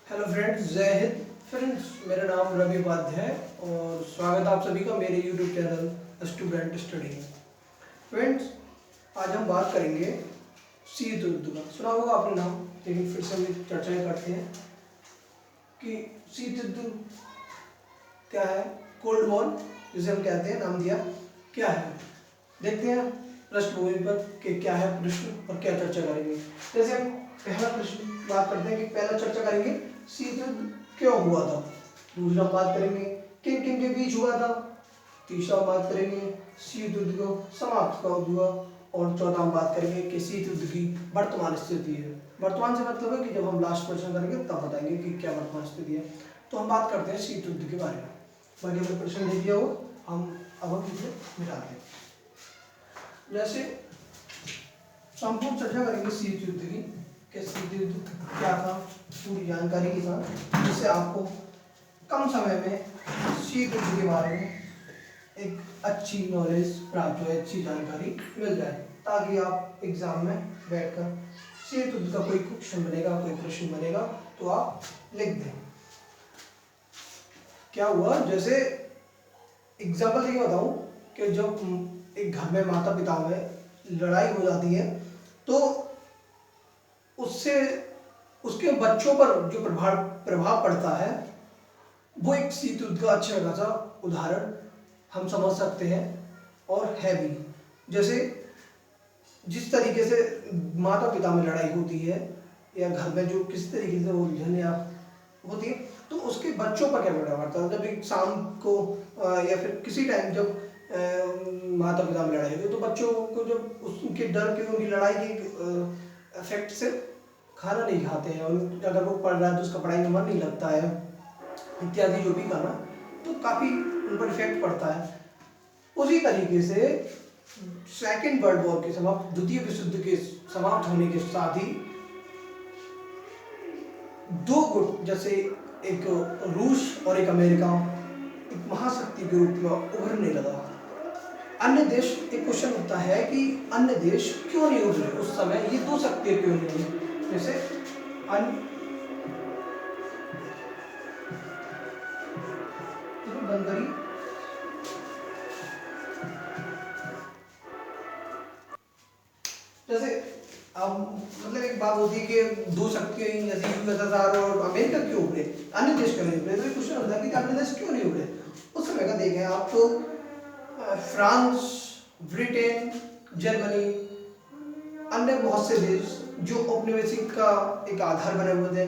Hello friends, जय Hind. Friends, मेरा नाम रवि उपाध्याय है और स्वागत है आप सभी का मेरे यूट्यूब चैनल स्टूडेंट स्टडी में। फ्रेंड्स, आज हम बात करेंगे शीत युद्ध का। सुना होगा आपने नाम, लेकिन फिर से हम चर्चाएं करते हैं कि शीत युद्ध क्या है। कोल्ड वॉर जिसे हम कहते हैं, नाम दिया क्या है। देखते हैं पृष्ठभूमि पर कि क्या है प्रश्न और क्या चर्चा करेंगे। जैसे हम पहला प्रश्न बात करते हैं कि पहला चर्चा करेंगे शीत युद्ध क्यों हुआ था। दूसरा बात करेंगे किन किन के बीच हुआ था। तीसरा बात करेंगे शीत युद्ध को समाप्त कब हुआ। और चौथा हम बात करेंगे कि शीत युद्ध की वर्तमान स्थिति है। वर्तमान से मतलब है कि जब हम लास्ट प्रश्न करेंगे तब बताएंगे कि क्या वर्तमान स्थिति है। तो हम बात करते हैं शीत युद्ध के बारे में। बाकी हमने प्रश्न दे दिया हो, हम इसे मिटाते हैं। जैसे संपूर्ण चर्चा करेंगे शीत युद्ध की कि शीत युद्ध क्या था, पूरी जानकारी के साथ, जिससे आपको कम समय में शीत युद्ध के बारे में एक अच्छी नॉलेज प्राप्त हो, अच्छी जानकारी मिल जाए, ताकि आप एग्जाम में बैठकर शीत युद्ध का कोई क्वेश्चन बनेगा, कोई प्रश्न बनेगा तो आप लिख दें। क्या हुआ, जैसे एग्जाम्पल ये बताऊं कि जब एक घर में माता पिता में लड़ाई हो जाती है तो उससे उसके बच्चों पर जो प्रभाव पड़ता है वो एक शीत युद्ध का अच्छा खासा उदाहरण हम समझ सकते हैं और है भी। जैसे जिस तरीके से माता पिता में लड़ाई होती है या घर में जो किस तरीके से उलझन या होती है, तो उसके बच्चों पर क्या प्रभाव पड़ता है। जब एक शाम को या फिर किसी टाइम जब माता पिता में लड़ाई होती है तो बच्चों को जब उनके डर के, उनकी लड़ाई के इफेक्ट से खाना नहीं खाते हैं, और अगर वो पढ़ रहा है तो उसका पढ़ाई में मन नहीं लगता है इत्यादि जो भी करना, तो काफ़ी उन पर इफेक्ट पड़ता है। उसी तरीके से सेकेंड वर्ल्ड वॉर के समाप्त, द्वितीय विश्व युद्ध के समाप्त होने के साथ ही दो गुट, जैसे एक रूस और एक अमेरिका, एक महाशक्ति के रूप में उभरने लगा। अन्य देश, एक क्वेश्चन उठता है कि अन्य देश क्यों नहीं उभरे उस समय, ये दो शक्तियां क्यों नहीं हुई। जैसे बंद करी, जैसे अब मतलब एक बात होती है कि दो शक्तियां जैसे यूएसएसआर और अमेरिका क्यों उभरे, अन्य देश क्यों नहीं उभरे। तो क्वेश्चन होता है कि अन्य देश क्यों नहीं उभरे उस समय का। देखें आप तो फ्रांस, ब्रिटेन, जर्मनी, अन्य बहुत से देश जो औपनिवेशिक का एक आधार बने हुए थे,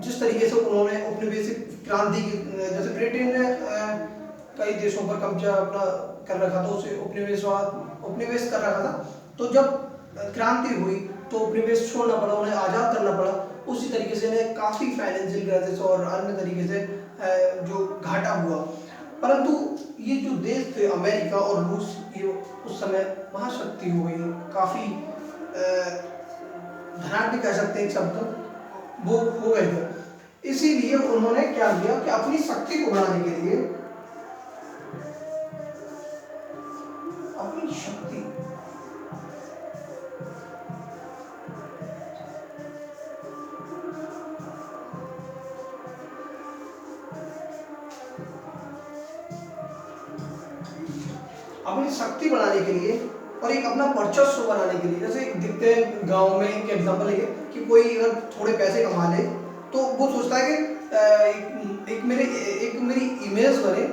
जिस तरीके से उन्होंने औपनिवेशिक क्रांति की, जैसे ब्रिटेन ने कई देशों पर कब्जा अपना कर रखा था, उसे उपनिवेश कर रखा था। तो जब क्रांति हुई तो उपनिवेश छोड़ना पड़ा, उन्हें आज़ाद करना पड़ा। उसी तरीके से इन्हें काफ़ी फाइनेंशियल क्राइसिस और अन्य तरीके से जो घाटा हुआ। परंतु ये जो देश थे अमेरिका और रूस, ये उस समय महाशक्ति हो गई, काफ़ी धनाढ्य कह सकते हैं एक शब्द, वो हो गए थे। इसीलिए उन्होंने क्या किया कि अपनी शक्ति को बढ़ाने के लिए अपनी शक्ति बढ़ाने के लिए और एक अपना वर्चस्व बनाने के लिए, जैसे दिखते हैं गांव में एक एग्जांपल है कि कोई अगर थोड़े पैसे कमा ले तो वो सोचता है कि एक मेरी इमेज बने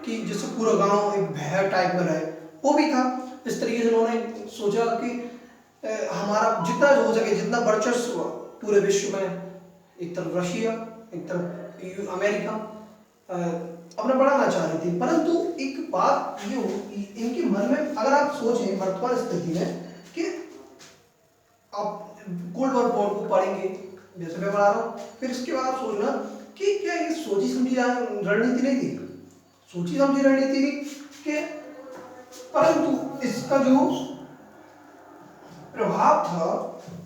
कि जिससे पूरा गांव एक भय टाइप में रहे। वो भी था, इस तरीके से उन्होंने सोचा कि हमारा जितना हो सके, जितना वर्चस्व पूरे विश्व में, एक तरफ रशिया, एक तरफ अमेरिका अपना बढ़ाना चाह रही थी। परंतु एक बात ये हो, इनके मन में अगर आप सोचें वर्तमान स्थिति में कि आप कोल्ड वॉर को पढ़ेंगे, जैसे मैं पढ़ा रहा हूँ, फिर इसके बाद आप सोचना कि क्या ये सोची समझी रणनीति नहीं थी, सोची समझी रणनीति थी कि, परंतु इसका जो प्रभाव था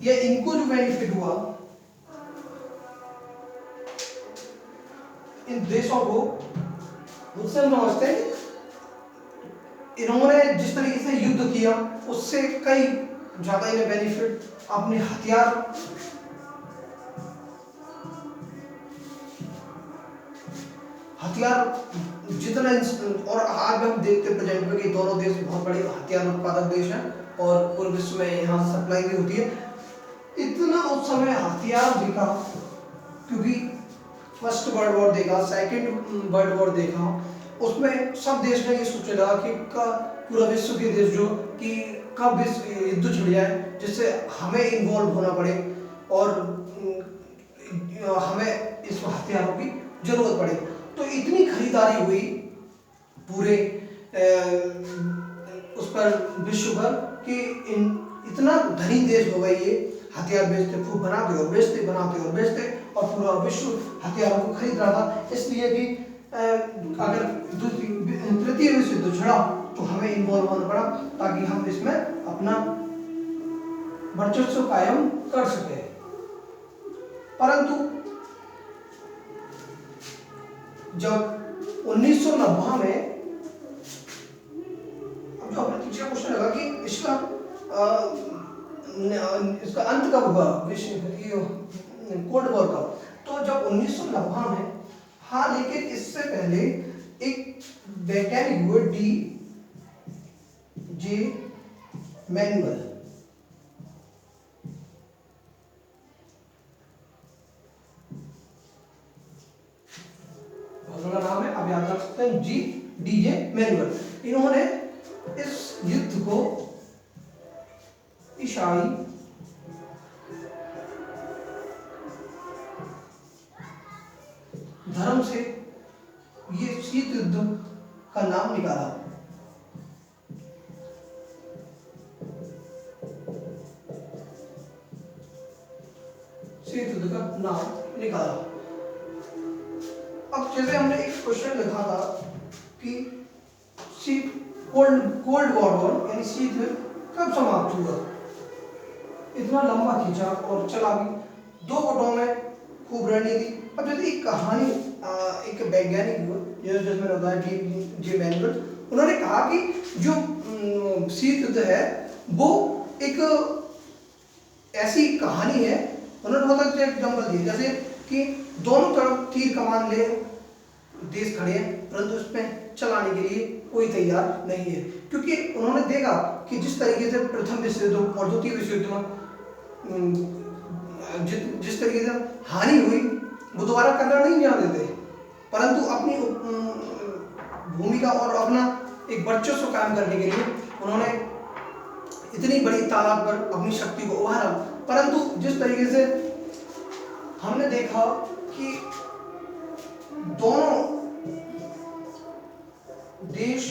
या इनको जो बेनिफिट हुआ इन देशों को, उससे हम समझते हैं इन्होंने जिस तरीके से युद्ध किया उससे कई ज्यादा इन्हें बेनिफिट, अपने हथियार हथियार जितना और आज हम देखते प्रेजेंट में कि दोनों देश बहुत बड़े हथियार उत्पादक देश हैं और पूरे विश्व में यहाँ सप्लाई भी होती है। इतना उस समय हथियार देखा, क्योंकि फर्स्ट वर्ल्ड वॉर देखा, सेकेंड वर्ल्ड वॉर देखा, उसमें सब देश ने ये सोचा लगा कि पूरा विश्व के देश जो कि कब इस युद्ध छिड़ जाए जिससे हमें इन्वॉल्व होना पड़े और हमें इस हथियारों की जरूरत पड़े। तो इतनी खरीदारी हुई पूरे उस पर विश्व भर कि इतना धनी देश हो गए ये, हथियार बेचते, खूब बनाते और बेचते, बनाते और बेचते, और पूरा विश्व हथियारों को खरीद रहा था। इसलिए कि अगर तृतीय विश्व युद्ध छिड़ा तो हमें इन्वॉल्व होना पड़ा ताकि हम इसमें अपना वर्चस्व कायम कर सके। परंतु जब 1990 में, अब जो हमें तीसरा क्वेश्चन लगा कि इसका अंत कब हुआ, कोल्ड वॉर का, तो जब 1990 में, हाँ, लेकिन इससे पहले एक वैज्ञानिक हुए D.J. मैनुअल, उनका नाम है, आप याद रख सकते हैं, D.J. मैनुअल। इन्होंने इस युद्ध को ईसाई धर्म से ये शीत युद्ध का नाम निकाला। शीत युद्ध का नाम निकाला। अब जैसे हमने एक क्वेश्चन लिखा था कि कोल्ड वॉर यानी शीत युद्ध कब समाप्त हुआ, इतना लंबा खींचा और चला भी, दो गुटों में खूब रणनीति। अब जैसे एक कहानी, एक वैज्ञानिक जिसमें होता है D.J. मैनुअल, उन्होंने कहा कि जो शीत युद्ध है वो एक ऐसी कहानी है, उन्होंने बहुत अच्छा एग्जाम्पल दिया, जैसे कि दोनों तरफ तीर कमान ले देश खड़े हैं परंतु उसमें चलाने के लिए कोई तैयार नहीं है, क्योंकि उन्होंने देखा कि जिस तरीके से प्रथम विश्व युद्ध और द्वितीय विश्व युद्ध में जिस तरीके से हानि हुई वो दोबारा करना नहीं जानते थे, परंतु अपनी भूमिका और अपना एक वर्चस्व कायम करने के लिए उन्होंने इतनी बड़ी तादाद पर अपनी शक्ति को उभारा। परंतु जिस तरीके से हमने देखा कि दोनों देश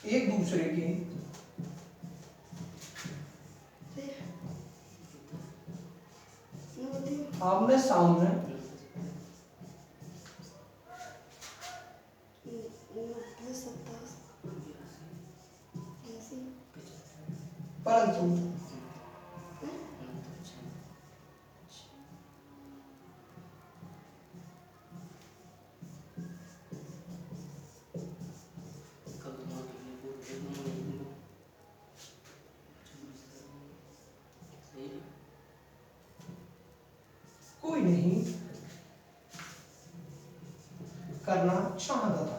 एक दूसरे के आमने सामने परंतु कोई नहीं करना चाहता था।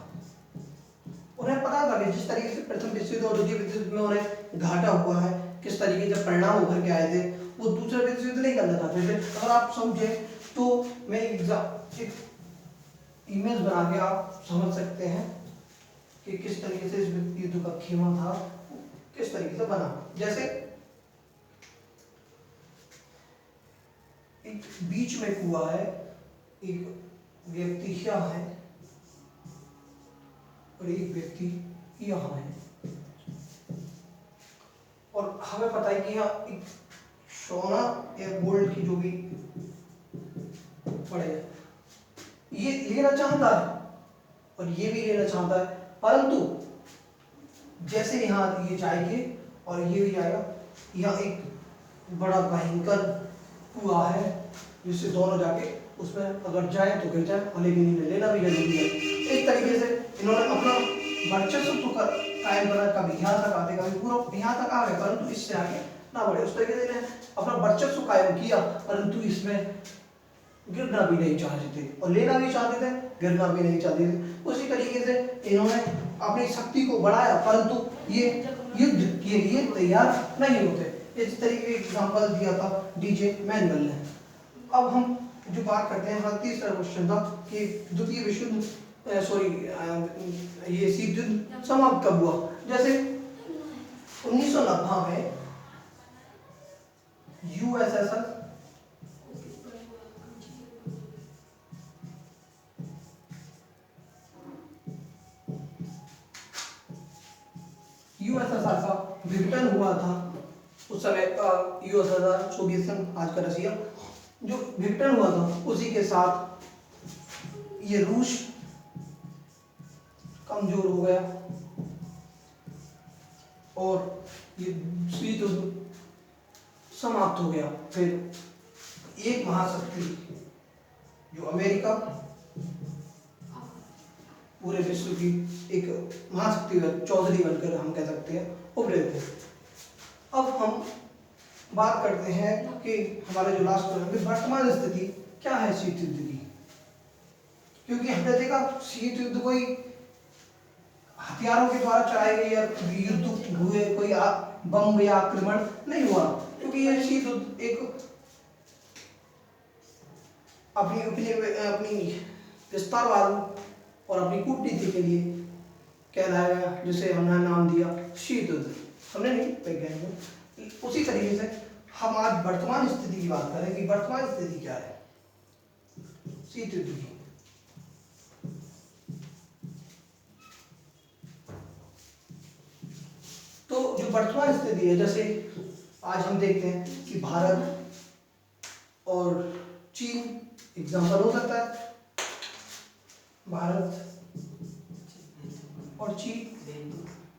उन्हें पता था कि जिस तरीके से प्रथम विश्व युद्ध और द्वितीय विश्व युद्ध में उन्हें घाटा हुआ है, किस तरीके से परिणाम उभर के आए थे, वो दूसरा विश्व युद्ध नहीं करना चाहते थे। अगर आप समझे तो मैं एक इमेज बना के आप समझ सकते हैं कि किस तरीके से इस युद्ध का खेमा था, किस तरीके से बना। जैसे एक बीच में कुआं है, एक व्यक्ति यहाँ है और एक व्यक्ति यहाँ है, और हमें पता है कि यहाँ एक सोना या गोल्ड की जो भी पड़ेगा, ये लेना चाहता है और ये भी लेना चाहता है, परंतु जैसे यहाँ ये जाएंगे और ये भी जाएगा, यहाँ एक बड़ा भयंकर कुआं है जिससे दोनों जाके उसमें अगर जाए तो गिर जाए, और लेकिन इन्हें लेना भी जरूरी है। इस तरीके से इन्होंने अपना वर्चस्व तो कायम करा, कभी यहाँ तक आते, कभी पूरा यहाँ तक आ गए, परंतु इससे आगे ना बढ़े। उस तरीके से इन्हें अपना वर्चस्व कायम किया, परंतु इसमें गिरना भी नहीं चाहते थे और लेना भी चाहते थे, गिरना भी नहीं चाहते थे। उसी तरीके से इन्होंने अपनी शक्ति को बढ़ाया, परंतु ये युद्ध के लिए तैयार नहीं होते। इस तरीके का एग्जाम्पल दिया था डीजे मैनुअल ने। अब हम जो बात करते हैं, हमारा तीसरा क्वेश्चन था कि द्वितीय विश्व युद्ध ये शीत युद्ध समाप्त कब हुआ। जैसे 1990 में यूएसएसआर का विघटन हुआ था। उस समय का यूएसएसआर, सोवियत संघ, आज का रसिया, जो विघटन हुआ था, उसी के साथ ये रूस कमजोर हो गया और ये शीत युद्ध समाप्त हो गया। फिर एक महाशक्ति जो अमेरिका पूरे विश्व की एक महाशक्ति चौधरी बनकर हम कह सकते हैं उभरे थे। अब हम बात करते हैं कि हमारे जो लास्ट में वर्तमान स्थिति क्या है शीत युद्ध की, क्योंकि हमने देखा शीत युद्ध कोई हथियारों के द्वारा चलाए गए या युद्ध हुए, कोई बम या आक्रमण नहीं हुआ, क्योंकि यह शीत युद्ध एक अपनी विस्तारवाद और अपनी कूटनीति के लिए कहलाया गया, जिसे हमने नाम दिया शीत युद्ध। हमने नहीं वैज्ञानिक। उसी तरीके से हम आज वर्तमान स्थिति की बात करें कि वर्तमान स्थिति क्या है शीत युद्ध की। तो जो वर्तमान स्थिति है, जैसे आज हम देखते हैं कि भारत और चीन एग्जाम्पल हो सकता है, भारत और चीन।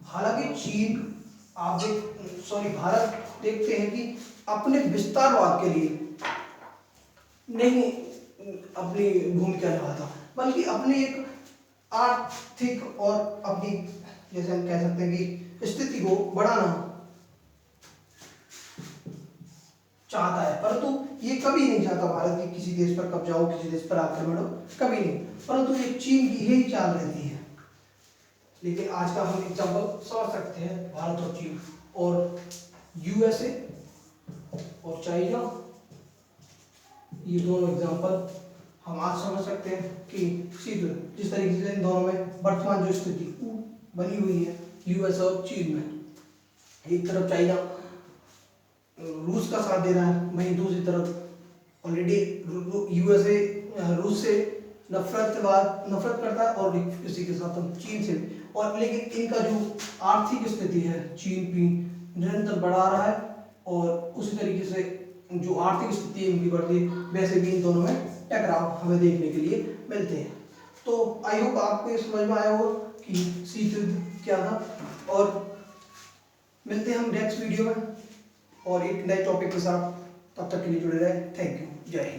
हालांकि चीन भारत देखते हैं कि अपने विस्तारवाद के लिए नहीं अपनी भूमिका निभाता, बल्कि अपनी एक आर्थिक और अपनी, जैसे हम कह सकते हैं कि स्थिति को बढ़ाना चाहता है, परंतु ये कभी नहीं चाहता भारत की किसी देश पर कब्जा हो, किसी देश पर आक्रमण हो, कभी नहीं। परंतु ये चीन की यही चाल रहती है। लेकिन आज का हम एग्जाम्पल समझ सकते हैं भारत और चीन और यूएसए और चाइना, ये दोनों एग्जाम्पल हम आज समझ सकते हैं कि जिस तरीके से इन दोनों में वर्तमान जो स्थिति बनी हुई है यूएस और चीन में, एक तरफ चाइना रूस का साथ दे रहा है, वहीं दूसरी तरफ ऑलरेडी यूएसए रूस से नफरत करता है और इसी के साथ हम चीन से भी। और लेकिन इनका जो आर्थिक स्थिति है, चीन भी निरंतर बढ़ा रहा है और उसी तरीके से जो आर्थिक स्थिति इनकी बढ़ती है, वैसे भी इन दोनों में टकराव हमें देखने के लिए मिलते हैं। तो आई होप आपको ये समझ में आया होगा कि शीत युद्ध क्या था। और मिलते हैं हम नेक्स्ट वीडियो में और एक नए टॉपिक के साथ। तब तक के लिए जुड़े रहे। Thank you. जय हिंद।